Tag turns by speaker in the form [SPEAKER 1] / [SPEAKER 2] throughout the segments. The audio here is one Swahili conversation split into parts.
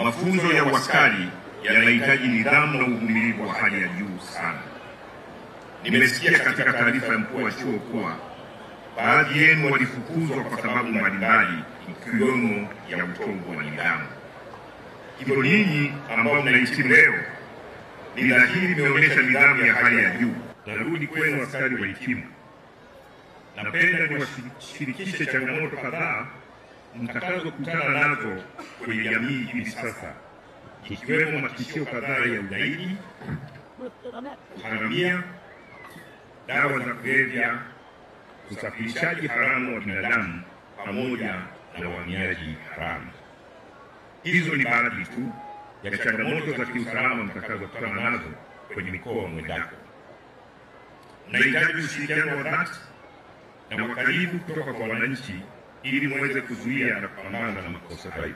[SPEAKER 1] Mafunzo ya uaskari yanahitaji nidhamu na uvumilivu wa hali ya juu sana. Nimesikia katika taarifa ya mkuu wa chuo kuwa baadhi yenu walifukuzwa kwa sababu mbalimbali ikiwemo ya utovu wa nidhamu. Hivyo ninyi ambao mnahitimu leo, ni dhahiri mmeonyesha nidhamu ya hali ya juu. Narudi kwenu askari wahitimu. Napenda niwashirikishe changamoto kadhaa mtakazokutana nazo kwenye jamii hivi sasa, ikiwemo matishio kadhaa ya ugaidi, haramia, dawa za kulevya, usafirishaji haramu wa binadamu pamoja na uhamiaji haramu. Hizo ni baadhi tu ya changamoto za kiusalama mtakazokutana nazo kwenye mikoa mwendako. Mnahitaji ushirikiano wa dhati na wa karibu kutoka kwa wananchi ili muweze kuzuia na kupambana na makosa hayo.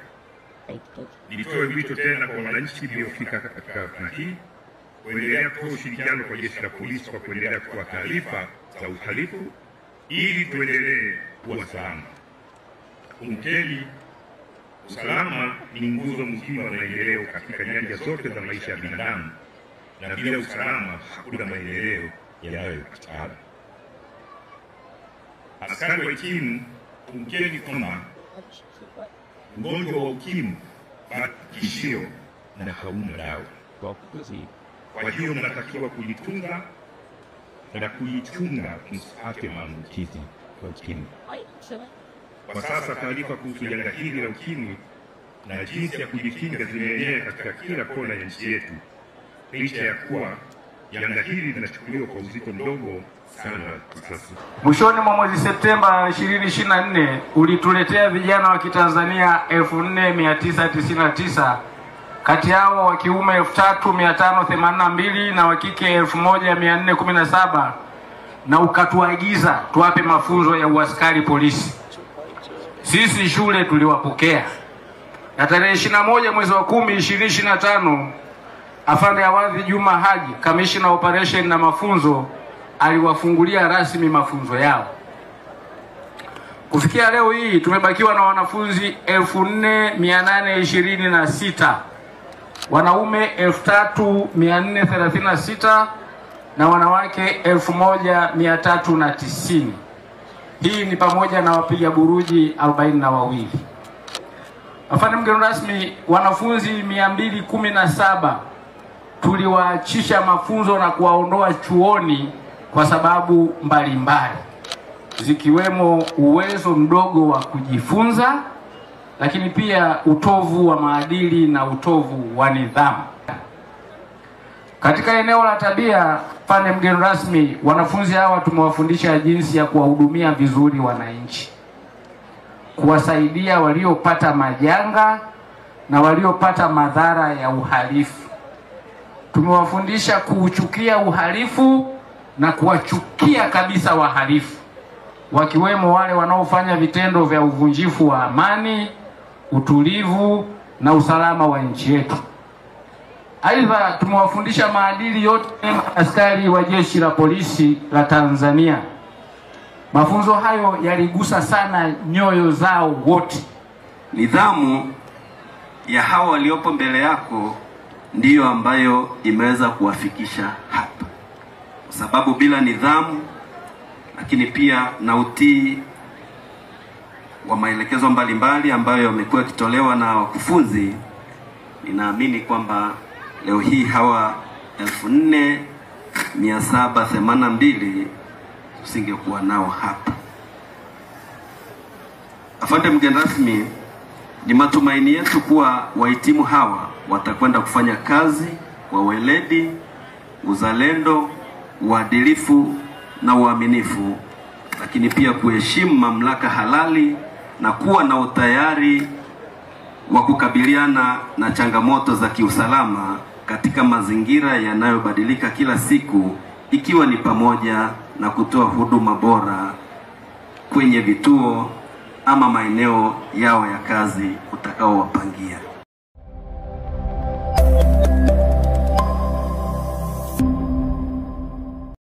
[SPEAKER 1] Nitoe wito tena kwa wananchi waliofika katika hafla hii kuendelea kutoa ushirikiano kwa jeshi la polisi kwa kuendelea kutoa taarifa za uhalifu ili tuendelee kuwa salama. Kumbukeni, usalama ni nguzo muhimu ya maendeleo katika nyanja zote za maisha ya binadamu, na bila usalama hakuna maendeleo yanayopatikana. Askari wahitimu, kumbukeni kwamba ugonjwa wa ukimwi bado tishio na hauna dawa. Kwa hiyo mnatakiwa kujitunza na kujichunga msipate maambukizi ya ukimwi. Kwa sasa taarifa kuhusu janga hili la ukimwi na jinsi ya kujikinga zimeenea katika kila kona ya nchi yetu, licha ya kuwa janga hili linachukuliwa kwa uzito mdogo sana sasa.
[SPEAKER 2] Mwishoni mwa mwezi Septemba 2024 ulituletea vijana wa Kitanzania 4999, kati yao wa kiume 3582 na wa kike 1417, na ukatuagiza tuwape mafunzo ya uaskari polisi. Sisi shule tuliwapokea. Na tarehe 21 mwezi wa 10 2025, Afande Awadhi Juma Haji, Kamishna Operation na mafunzo, aliwafungulia rasmi mafunzo yao. Kufikia leo hii tumebakiwa na wanafunzi 4826, wanaume 3436 na wanawake 1390. Hii ni pamoja na wapiga buruji 42. Afande mgeni rasmi, wanafunzi 217 tuliwaachisha mafunzo na kuwaondoa chuoni kwa sababu mbalimbali, zikiwemo uwezo mdogo wa kujifunza, lakini pia utovu wa maadili na utovu wa nidhamu. Katika eneo la tabia, afande mgeni rasmi, wanafunzi hawa tumewafundisha jinsi ya kuwahudumia vizuri wananchi, kuwasaidia waliopata majanga na waliopata madhara ya uhalifu. Tumewafundisha kuuchukia uhalifu na kuwachukia kabisa wahalifu, wakiwemo wale wanaofanya vitendo vya uvunjifu wa amani, utulivu na usalama wa nchi yetu. Aidha, tumewafundisha maadili yote askari wa Jeshi la Polisi la Tanzania. Mafunzo hayo yaligusa sana nyoyo zao wote.
[SPEAKER 3] Nidhamu ya hawa waliopo mbele yako ndiyo ambayo imeweza kuwafikisha hapa, kwa sababu bila nidhamu, lakini pia na utii wa maelekezo mbalimbali ambayo yamekuwa yakitolewa na wakufunzi, ninaamini kwamba leo hii hawa 4782 usingekuwa nao hapa. Afande mgeni rasmi, ni matumaini yetu kuwa wahitimu hawa watakwenda kufanya kazi kwa weledi, uzalendo, uadilifu na uaminifu, lakini pia kuheshimu mamlaka halali na kuwa na utayari wa kukabiliana na changamoto za kiusalama katika mazingira yanayobadilika kila siku, ikiwa ni pamoja na kutoa huduma bora kwenye vituo ama maeneo yao ya kazi utakaowapangia.